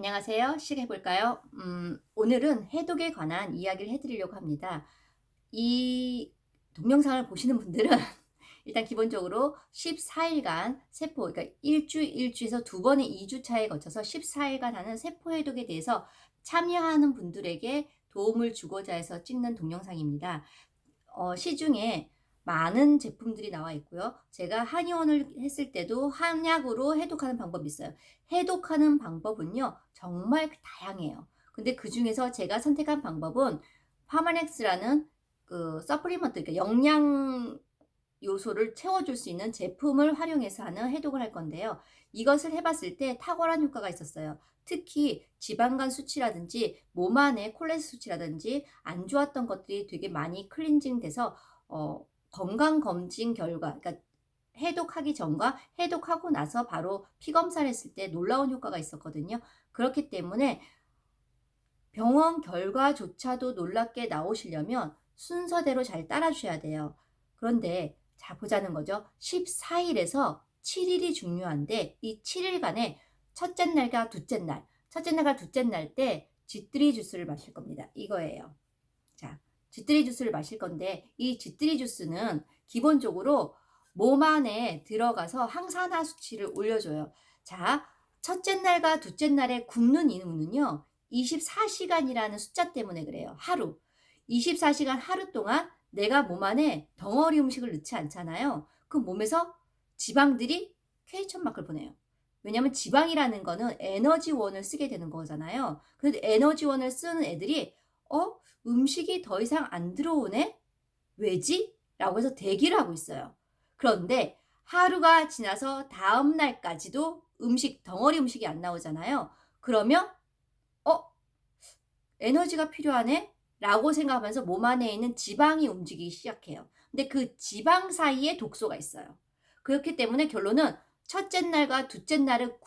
안녕하세요. 시작해볼까요? 오늘은 해독에 관한 이야기를 해드리려고 합니다. 이 동영상을 보시는 분들은 일단 기본적으로 14일간 세포, 그러니까 일주에서 두 번의 2주차에 거쳐서 14일간 하는 세포 해독에 대해서 참여하는 분들에게 도움을 주고자 해서 찍는 동영상입니다. 시중에 많은 제품들이 나와 있고요. 제가 한의원을 했을 때도 한약으로 해독하는 방법이 있어요. 해독하는 방법은요, 정말 다양해요. 근데 그 중에서 제가 선택한 방법은 파마넥스라는 그 서플리먼트, 그러니까 영양 요소를 채워줄 수 있는 제품을 활용해서 하는 해독을 할 건데요. 이것을 해봤을 때 탁월한 효과가 있었어요. 특히 지방간 수치라든지 몸 안에 콜레스테롤 수치라든지 안 좋았던 것들이 되게 많이 클렌징 돼서 건강검진 결과, 그러니까 해독하기 전과 해독하고 나서 바로 피검사를 했을 때 놀라운 효과가 있었거든요. 그렇기 때문에 병원 결과조차도 놀랍게 나오시려면 순서대로 잘 따라주셔야 돼요. 그런데 자 보자는 거죠. 14일에서 7일이 중요한데 이 7일간에 첫째 날과 둘째 날, 첫째 날과 둘째 날 때 쥐뜨리 주스를 마실 겁니다. 이거예요. 자, 쥐뜨리 주스를 마실 건데 이 쥐뜨리 주스는 기본적으로 몸 안에 들어가서 항산화 수치를 올려줘요. 자, 첫째 날과 둘째 날에 굶는 이유는요. 24시간이라는 숫자 때문에 그래요. 하루. 24시간 하루 동안 내가 몸 안에 덩어리 음식을 넣지 않잖아요. 그 몸에서 지방들이 퀘이천마크를 보내요. 왜냐하면 지방이라는 거는 에너지원을 쓰게 되는 거잖아요. 그런데 에너지원을 쓰는 애들이 음식이 더 이상 안 들어오네? 왜지? 라고 해서 대기를 하고 있어요. 그런데 하루가 지나서 다음 날까지도 덩어리 음식이 안 나오잖아요. 그러면 에너지가 필요하네? 라고 생각하면서 몸 안에 있는 지방이 움직이기 시작해요. 근데 그 지방 사이에 독소가 있어요. 그렇기 때문에 결론은 첫째 날과 둘째 날을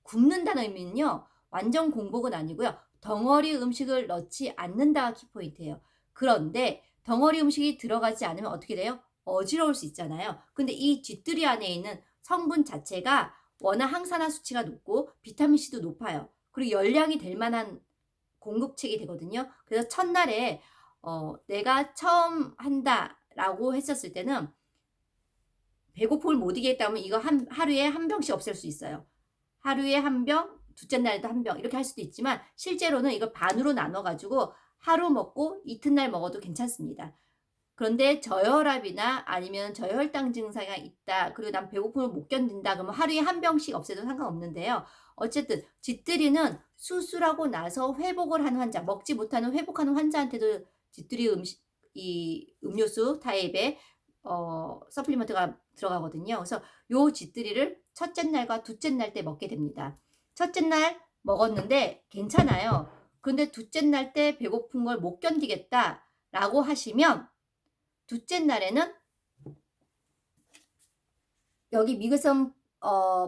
굶는다는 의미는요. 완전 공복은 아니고요. 덩어리 음식을 넣지 않는다가 키포인트예요. 그런데 덩어리 음식이 들어가지 않으면 어떻게 돼요? 어지러울 수 있잖아요. 근데 이 쥐뜨리 안에 있는 성분 자체가 워낙 항산화 수치가 높고 비타민C도 높아요. 그리고 열량이 될 만한 공급책이 되거든요. 그래서 첫날에 내가 처음 한다라고 했었을 때는 배고픔을 못 이기겠다면 이거 하루에 한 병씩 없앨 수 있어요. 하루에 한 병, 둘째 날에도 한 병 이렇게 할 수도 있지만 실제로는 이걸 반으로 나눠가지고 하루 먹고 이튿날 먹어도 괜찮습니다. 그런데 저혈압이나 아니면 저혈당 증상이 있다. 그리고 난 배고픔을 못 견딘다. 그러면 하루에 한 병씩 없애도 상관없는데요. 어쨌든 쥐뜨리는 수술하고 나서 회복을 하는 환자, 먹지 못하는 회복하는 환자한테도 쥐뜨리 이 음료수 타입의 서플리먼트가 들어가거든요. 그래서 요 쥐뜨리를 첫째 날과 둘째 날 때 먹게 됩니다. 첫째 날 먹었는데 괜찮아요. 그런데 둘째 날 때 배고픈 걸 못 견디겠다라고 하시면 둘째 날에는 여기 미국에선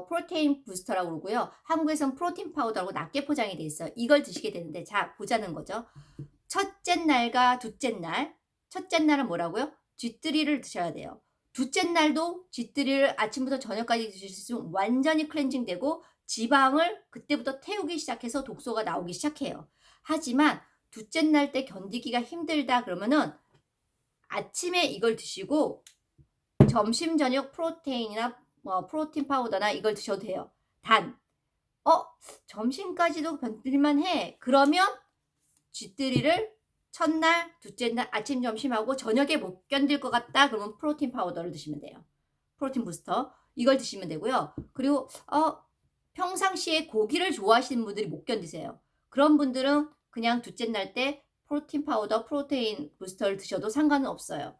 프로테인 부스터라고 그러고요. 한국에선 프로틴 파우더라고 낮게 포장이 돼 있어요. 이걸 드시게 되는데 자 보자는 거죠. 첫째 날과 둘째 날. 첫째 날은 뭐라고요? 쥐뜨리를 드셔야 돼요. 둘째 날도 쥐뜨리를 아침부터 저녁까지 드실 수 있으면 완전히 클렌징 되고 지방을 그때부터 태우기 시작해서 독소가 나오기 시작해요. 하지만 둘째 날 때 견디기가 힘들다 그러면은 아침에 이걸 드시고 점심 저녁 프로테인이나 프로틴 파우더나 이걸 드셔도 돼요. 단 점심까지도 견딜만 해. 그러면 쥐뜨리를 첫날, 둘째 날 아침 점심하고 저녁에 못 견딜 것 같다. 그러면 프로틴 파우더를 드시면 돼요. 프로틴 부스터 이걸 드시면 되고요. 그리고 평상시에 고기를 좋아하시는 분들이 못 견디세요. 그런 분들은 그냥 둘째 날 때 프로틴 파우더, 프로테인 부스터를 드셔도 상관은 없어요.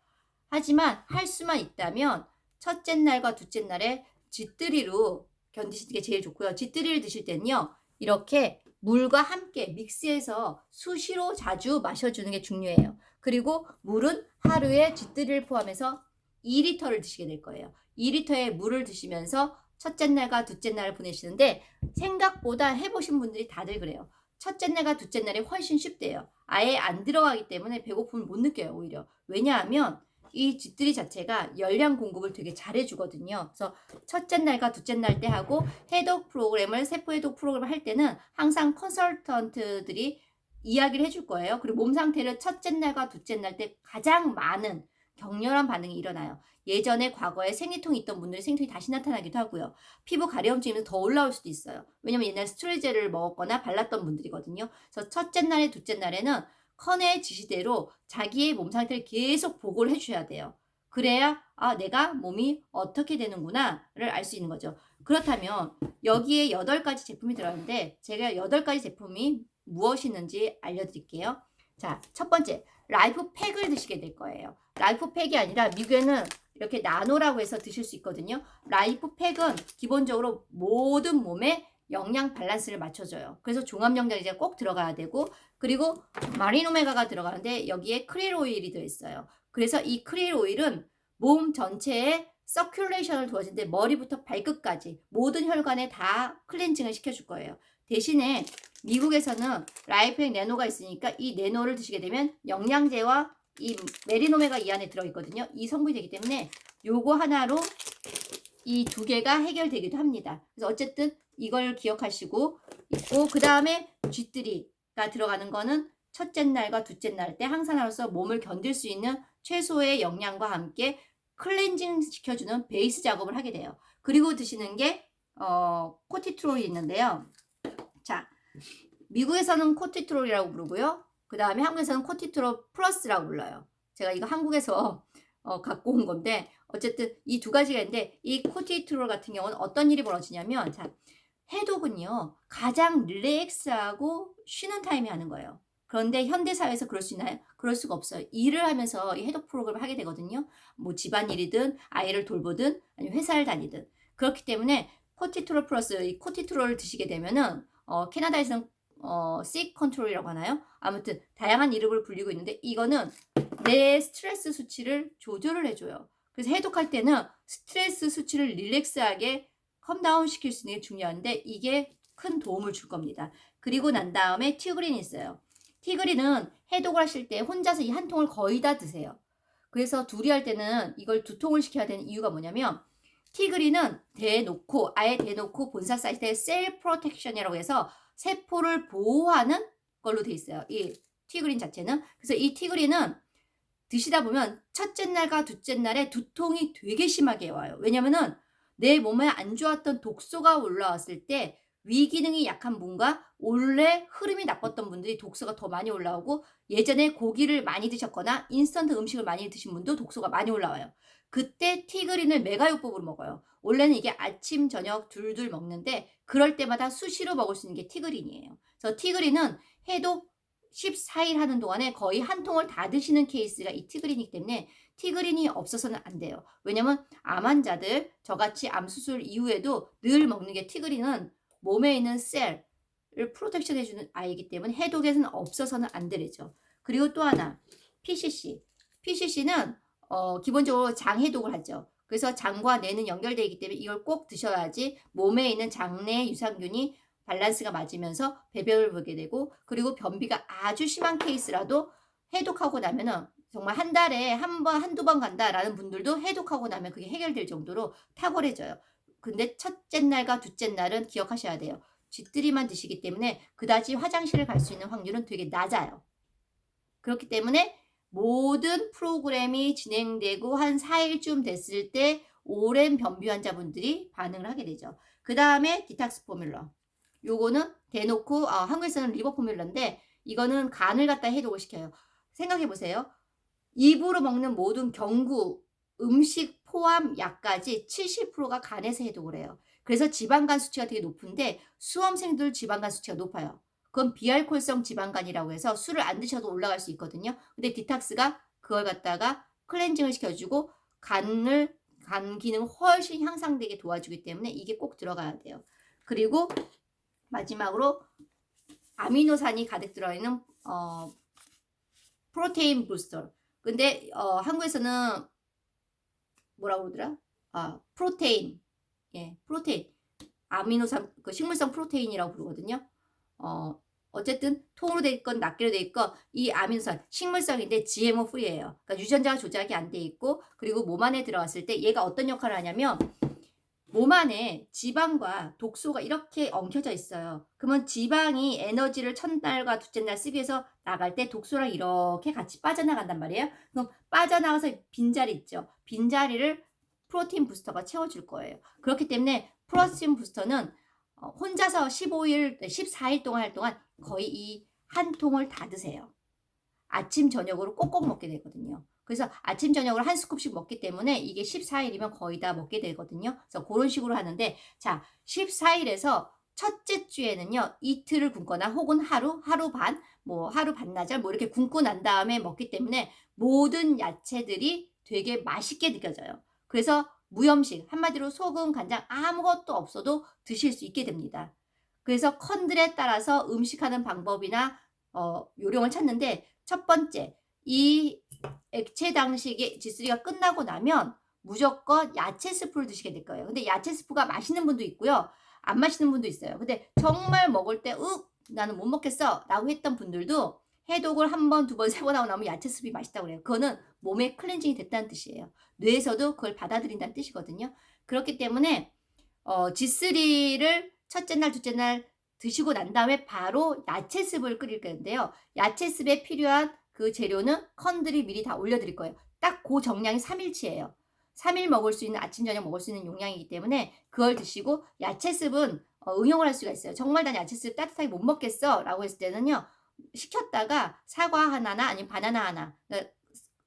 하지만 할 수만 있다면 첫째 날과 둘째 날에 쥐뜨리로 견디시는 게 제일 좋고요. 쥐뜨리를 드실 때는요. 이렇게 물과 함께 믹스해서 수시로 자주 마셔주는 게 중요해요. 그리고 물은 하루에 쥐뜨리를 포함해서 2리터를 드시게 될 거예요. 2리터의 물을 드시면서 첫째 날과 둘째 날을 보내시는데 생각보다 해보신 분들이 다들 그래요. 첫째 날과 둘째 날이 훨씬 쉽대요. 아예 안 들어가기 때문에 배고픔을 못 느껴요. 오히려. 왜냐하면 이 G3 자체가 열량 공급을 되게 잘해주거든요. 그래서 첫째 날과 둘째 날 때 하고 해독 프로그램을 세포 해독 프로그램을 할 때는 항상 컨설턴트들이 이야기를 해줄 거예요. 그리고 몸 상태를 첫째 날과 둘째 날 때 가장 많은 격렬한 반응이 일어나요. 예전에 과거에 생리통이 있던 분들이 생리통이 다시 나타나기도 하고요. 피부 가려움증이 더 올라올 수도 있어요. 왜냐면 옛날에 스트레제를 먹었거나 발랐던 분들이거든요. 그래서 첫째 날에 둘째 날에는 컨의 지시대로 자기의 몸 상태를 계속 보고를 해주셔야 돼요. 그래야 내가 몸이 어떻게 되는구나를 알 수 있는 거죠. 그렇다면 여기에 8가지 제품이 들어가는데 제가 8가지 제품이 무엇이 있는지 알려드릴게요. 자, 첫 번째 라이프 팩을 드시게 될 거예요. 라이프 팩이 아니라 미국에는 이렇게 나노라고 해서 드실 수 있거든요. 라이프 팩은 기본적으로 모든 몸에 영양 밸런스를 맞춰줘요. 그래서 종합영양제가 꼭 들어가야 되고, 그리고 마리노메가가 들어가는데 여기에 크릴 오일이 들어있어요. 그래서 이 크릴 오일은 몸 전체에 서큘레이션을 도와주는데 머리부터 발끝까지 모든 혈관에 다 클렌징을 시켜줄 거예요. 대신에 미국에서는 라이프액 네노가 있으니까 이 네노를 드시게 되면 영양제와 이 메리노메가 이 안에 들어있거든요. 이 성분이 되기 때문에 요거 하나로 이 두 개가 해결되기도 합니다. 그래서 어쨌든 이걸 기억하시고 있고, 그 다음에 G3가 들어가는 거는 첫째 날과 둘째 날 때 항산화로서 몸을 견딜 수 있는 최소의 영양과 함께 클렌징 시켜주는 베이스 작업을 하게 돼요. 그리고 드시는 게 코티트롤이 있는데요. 자, 미국에서는 코티트롤이라고 부르고요. 그 다음에 한국에서는 코티트롤 플러스라고 불러요. 제가 이거 한국에서 갖고 온 건데 어쨌든 이 두 가지가 있는데, 이 코티트롤 같은 경우는 어떤 일이 벌어지냐면, 자, 해독은요 가장 릴렉스하고 쉬는 타임에 하는 거예요. 그런데 현대사회에서 그럴 수 있나요? 그럴 수가 없어요. 일을 하면서 이 해독 프로그램을 하게 되거든요. 뭐 집안일이든 아이를 돌보든 아니면 회사를 다니든. 그렇기 때문에 코티트롤 플러스, 이 코티트롤을 드시게 되면은 캐나다에서는 시크 컨트롤이라고 하나요? 아무튼 다양한 이름을 불리고 있는데, 이거는 내 스트레스 수치를 조절을 해줘요. 그래서 해독할 때는 스트레스 수치를 릴렉스하게 컴다운 시킬 수 있는 게 중요한데 이게 큰 도움을 줄 겁니다. 그리고 난 다음에 티그린이 있어요. 티그린은 해독을 하실 때 혼자서 이 한 통을 거의 다 드세요. 그래서 둘이 할 때는 이걸 2통을 시켜야 되는 이유가 뭐냐면, 티그린은 아예 대놓고 본사 사이트에 셀 프로텍션이라고 해서 세포를 보호하는 걸로 돼 있어요. 이 티그린 자체는. 그래서 이 티그린은 드시다 보면 첫째 날과 둘째 날에 두통이 되게 심하게 와요. 왜냐면은 내 몸에 안 좋았던 독소가 올라왔을 때 위기능이 약한 분과 원래 흐름이 나빴던 분들이 독소가 더 많이 올라오고, 예전에 고기를 많이 드셨거나 인스턴트 음식을 많이 드신 분도 독소가 많이 올라와요. 그때 티그린을 메가요법으로 먹어요. 원래는 이게 아침 저녁 둘둘 먹는데 그럴 때마다 수시로 먹을 수 있는 게 티그린이에요. 그래서 티그린은 해독 14일 하는 동안에 거의 한 통을 다 드시는 케이스가 이 티그린이기 때문에 티그린이 없어서는 안 돼요. 왜냐면 암 환자들, 저같이 암 수술 이후에도 늘 먹는 게 티그린은 몸에 있는 셀을 프로텍션 해주는 아이이기 때문에 해독에서는 없어서는 안 되죠. 그리고 또 하나, PCC. PCC는 기본적으로 장 해독을 하죠. 그래서 장과 뇌는 연결되어 있기 때문에 이걸 꼭 드셔야지 몸에 있는 장내 유산균이 밸런스가 맞으면서 배변을 보게 되고, 그리고 변비가 아주 심한 케이스라도 해독하고 나면은 정말 한 달에 한 번, 한두 번 간다라는 분들도 해독하고 나면 그게 해결될 정도로 탁월해져요. 근데 첫째 날과 둘째 날은 기억하셔야 돼요. 쥐뜨리만 드시기 때문에 그다지 화장실을 갈 수 있는 확률은 되게 낮아요. 그렇기 때문에 모든 프로그램이 진행되고 한 4일쯤 됐을 때 오랜 변비 환자분들이 반응을 하게 되죠. 그 다음에 디탁스 포뮬러. 요거는 대놓고 한국에서는 리버 포뮬러인데 이거는 간을 갖다 해독을 시켜요. 생각해 보세요. 입으로 먹는 모든 경구, 음식 포함 약까지 70%가 간에서 해독을 해요. 그래서 지방간 수치가 되게 높은데 수험생들 지방간 수치가 높아요. 그건 비알코올성 지방간이라고 해서 술을 안 드셔도 올라갈 수 있거든요. 근데 디탁스가 그걸 갖다가 클렌징을 시켜주고 간 기능 훨씬 향상되게 도와주기 때문에 이게 꼭 들어가야 돼요. 그리고 마지막으로 아미노산이 가득 들어있는 프로테인 부스터. 근데 한국에서는 뭐라고 그러더라? 프로테인. 예, 프로테인. 아미노산, 그 식물성 프로테인이라고 부르거든요. 어쨌든 통으로 돼 있건 낱개로 돼 있건 이 아민선 식물성인데 GMO 프리예요. 그러니까 유전자가 조작이 안 돼 있고 그리고 몸 안에 들어갔을 때 얘가 어떤 역할을 하냐면 몸 안에 지방과 독소가 이렇게 엉켜져 있어요. 그러면 지방이 에너지를 첫날과 둘째 날 쓰기 위해서 나갈 때 독소랑 이렇게 같이 빠져나간단 말이에요. 그럼 빠져나가서 빈자리 있죠. 빈자리를 프로틴 부스터가 채워줄 거예요. 그렇기 때문에 프로틴 부스터는 혼자서 15일, 14일 동안 할 동안 거의 이 한 통을 다 드세요. 아침 저녁으로 꼭꼭 먹게 되거든요. 그래서 아침 저녁으로 한 스쿱씩 먹기 때문에 이게 14일이면 거의 다 먹게 되거든요. 그래서 그런 식으로 하는데 자 14일에서 첫째 주에는요 이틀을 굶거나 혹은 하루 반, 뭐 하루 반나절 뭐 이렇게 굶고 난 다음에 먹기 때문에 모든 야채들이 되게 맛있게 느껴져요. 그래서 무염식, 한마디로 소금, 간장 아무것도 없어도 드실 수 있게 됩니다. 그래서 컨들에 따라서 음식하는 방법이나 요령을 찾는데 첫 번째, 이 액체 당식의 G3가 끝나고 나면 무조건 야채 스프를 드시게 될 거예요. 근데 야채 스프가 맛있는 분도 있고요. 안 마시는 분도 있어요. 근데 정말 먹을 때 나는 못 먹겠어 라고 했던 분들도 해독을 한 번, 두 번, 세 번 하고 나면 야채 스프이 맛있다고 그래요. 그거는 몸의 클렌징이 됐다는 뜻이에요. 뇌에서도 그걸 받아들인다는 뜻이거든요. 그렇기 때문에 G3를 첫째 날, 둘째 날 드시고 난 다음에 바로 야채 스프를 끓일 건데요. 야채 스프에 필요한 그 재료는 컨들이 미리 다 올려드릴 거예요. 딱 그 정량이 3일치예요. 3일 먹을 수 있는 아침 저녁 먹을 수 있는 용량이기 때문에 그걸 드시고 야채 스프는 응용을 할 수가 있어요. 정말 난 야채 스프 따뜻하게 못 먹겠어 라고 했을 때는요. 시켰다가 사과 하나나 아니면 바나나 하나 그러니까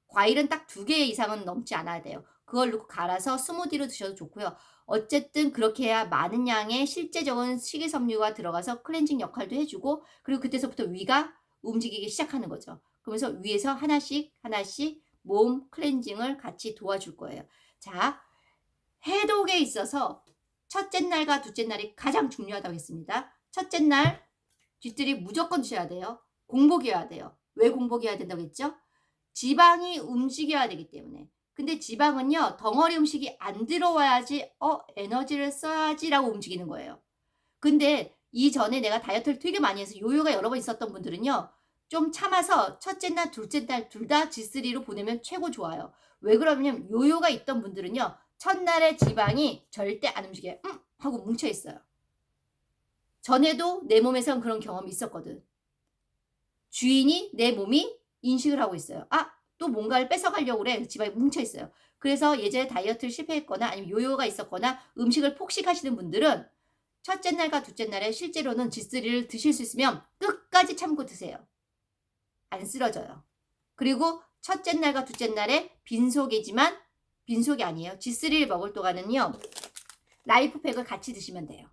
과일은 딱 2개 이상은 넘지 않아야 돼요. 그걸 넣고 갈아서 스무디로 드셔도 좋고요. 어쨌든 그렇게 해야 많은 양의 실제적인 식이섬유가 들어가서 클렌징 역할도 해주고 그리고 그때서부터 위가 움직이기 시작하는 거죠. 그러면서 위에서 하나씩 몸 클렌징을 같이 도와줄 거예요. 자, 해독에 있어서 첫째 날과 둘째 날이 가장 중요하다고 했습니다. 첫째 날 쥐들이 무조건 드셔야 돼요. 공복이어야 돼요. 왜 공복이어야 된다고 했죠? 지방이 움직여야 되기 때문에. 근데 지방은요 덩어리 음식이 안 들어와야지 에너지를 써야지 라고 움직이는 거예요. 근데 이전에 내가 다이어트를 되게 많이 해서 요요가 여러 번 있었던 분들은요 좀 참아서 첫째 날 둘째 날 둘 다 G3로 보내면 최고 좋아요. 왜 그러냐면 요요가 있던 분들은요 첫날에 지방이 절대 안 움직여요. 하고 뭉쳐 있어요. 전에도 내 몸에선 그런 경험이 있었거든. 주인이 내 몸이 인식을 하고 있어요. 또 뭔가를 뺏어가려고 그래. 지방이 뭉쳐 있어요. 그래서 예전에 다이어트를 실패했거나 아니면 요요가 있었거나 음식을 폭식하시는 분들은 첫째 날과 둘째 날에 실제로는 G3를 드실 수 있으면 끝까지 참고 드세요. 안 쓰러져요. 그리고 첫째 날과 둘째 날에 빈속이지만 빈속이 아니에요. G3를 먹을 동안은요. 라이프팩을 같이 드시면 돼요.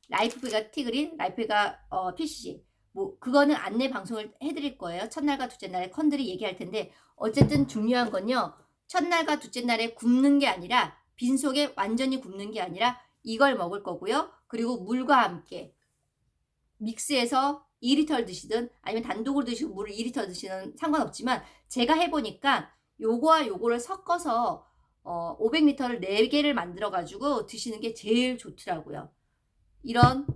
라이프팩가 티그린, 라이프팩가 PCC. 뭐 그거는 안내 방송을 해드릴 거예요. 첫날과 둘째 날에 컨들이 얘기할 텐데 어쨌든 중요한 건요. 첫날과 둘째 날에 굶는 게 아니라 빈속에 완전히 굶는 게 아니라 이걸 먹을 거고요. 그리고 물과 함께 믹스해서 2리터를 드시든 아니면 단독으로 드시고 물을 2리터 드시는 상관없지만 제가 해보니까 요거와 요거를 섞어서 500리터를 4개를 만들어 가지고 드시는 게 제일 좋더라고요. 이런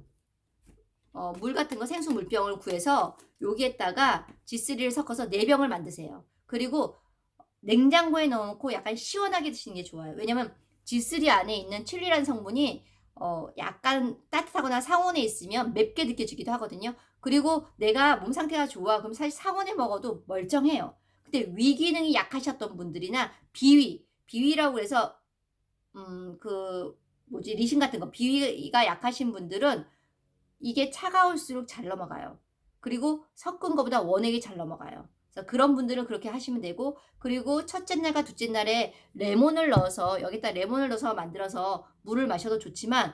물 같은 거 생수 물병을 구해서 여기에다가 G3를 섞어서 4병을 만드세요. 그리고 냉장고에 넣어놓고 약간 시원하게 드시는 게 좋아요. 왜냐면 G3 안에 있는 칠리라는 성분이 약간 따뜻하거나 상온에 있으면 맵게 느껴지기도 하거든요. 그리고 내가 몸 상태가 좋아 그럼 사실 상온에 먹어도 멀쩡해요. 근데 위 기능이 약하셨던 분들이나 비위라고 해서 리신 같은 거 비위가 약하신 분들은 이게 차가울수록 잘 넘어가요. 그리고 섞은 것보다 원액이 잘 넘어가요. 그래서 그런 분들은 그렇게 하시면 되고 그리고 첫째 날과 둘째 날에 레몬을 넣어서 여기다 레몬을 넣어서 만들어서 물을 마셔도 좋지만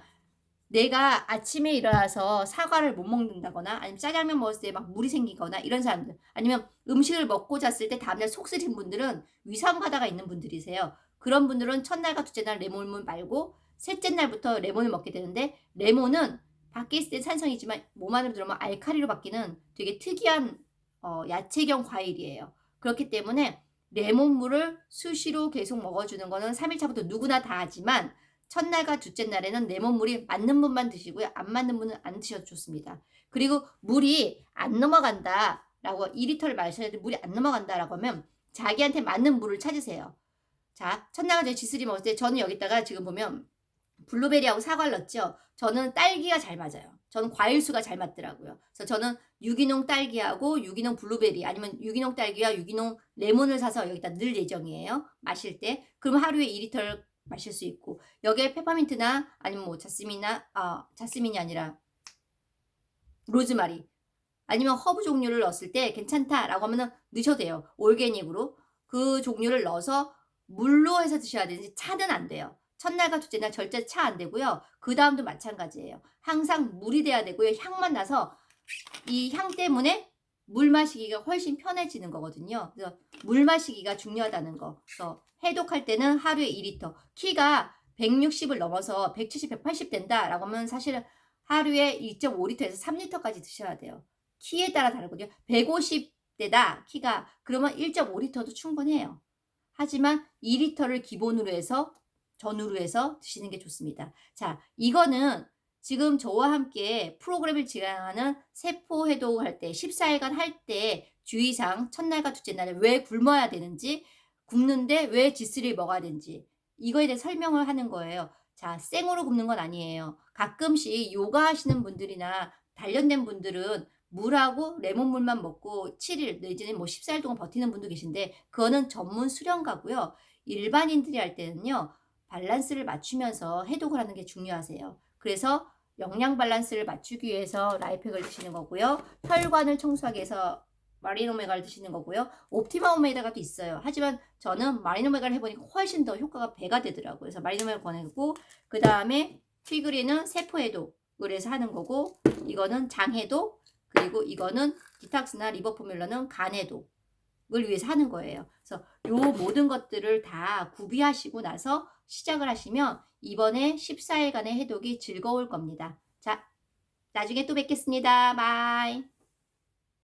내가 아침에 일어나서 사과를 못 먹는다거나 아니면 짜장면 먹었을 때 막 물이 생기거나 이런 사람들 아니면 음식을 먹고 잤을 때 다음날 속 쓰린 분들은 위산과다가 있는 분들이세요. 그런 분들은 첫날과 둘째 날 레몬물 말고 셋째 날부터 레몬을 먹게 되는데 레몬은 밖에 있을 때 산성이지만 몸 안으로 들어오면 알칼리로 바뀌는 되게 특이한 야채경 과일이에요. 그렇기 때문에 레몬물을 수시로 계속 먹어주는 거는 3일차부터 누구나 다 하지만 첫날과 둘째 날에는 레몬물이 맞는 분만 드시고요. 안 맞는 분은 안 드셔도 좋습니다. 그리고 물이 안 넘어간다라고 2리터를 마셔야 돼 물이 안 넘어간다라고 하면 자기한테 맞는 물을 찾으세요. 자, 첫날과 제 G3 먹을 때 저는 여기다가 지금 보면 블루베리하고 사과를 넣었죠. 저는 딸기가 잘 맞아요. 저는 과일수가 잘 맞더라고요. 그래서 저는 유기농 딸기하고 유기농 블루베리 아니면 유기농 딸기와 유기농 레몬을 사서 여기다 넣을 예정이에요. 마실 때. 그럼 하루에 2리터를 마실 수 있고 여기에 페퍼민트나 아니면 뭐 자스민이 아니라 로즈마리 아니면 허브 종류를 넣었을 때 괜찮다라고 하면은 넣으셔도 돼요. 올게닉으로. 그 종류를 넣어서 물로 해서 드셔야 되는지 차는 안 돼요. 첫날과 둘째 날 절대 차 안 되고요. 그 다음도 마찬가지예요. 항상 물이 돼야 되고요. 향만 나서 이 향 때문에 물 마시기가 훨씬 편해지는 거거든요. 그래서 물 마시기가 중요하다는 거. 그래서 해독할 때는 하루에 2리터. 키가 160을 넘어서 170, 180 된다라고 하면 사실은 하루에 2.5리터에서 3리터까지 드셔야 돼요. 키에 따라 다르거든요. 150대다 키가 그러면 1.5리터도 충분해요. 하지만 2리터를 기본으로 해서 전후로 해서 드시는 게 좋습니다. 자, 이거는 지금 저와 함께 프로그램을 진행하는 세포 해독할 때 14일간 할 때 주의사항 첫날과 둘째 날에 왜 굶어야 되는지 굶는데 왜 G3를 먹어야 되는지 이거에 대해 설명을 하는 거예요. 자, 생으로 굶는 건 아니에요. 가끔씩 요가 하시는 분들이나 단련된 분들은 물하고 레몬물만 먹고 7일 내지는 뭐 14일 동안 버티는 분도 계신데 그거는 전문 수련가고요. 일반인들이 할 때는요. 밸런스를 맞추면서 해독을 하는 게 중요하세요. 그래서 영양 밸런스를 맞추기 위해서 라이팩을 드시는 거고요. 혈관을 청소하기 위해서 마리노메가를 드시는 거고요. 옵티마 오메가도 있어요. 하지만 저는 마리노메가를 해보니까 훨씬 더 효과가 배가 되더라고요. 그래서 마리노메가 권해고 그 다음에 튀그리는 세포해독을 해서 하는 거고 이거는 장해독 그리고 이거는 디탁스나 리버 포뮬러는 간해독을 위해서 하는 거예요. 그래서 요 모든 것들을 다 구비하시고 나서 시작을 하시면 이번에 14일간의 해독이 즐거울 겁니다. 자, 나중에 또 뵙겠습니다. 바이.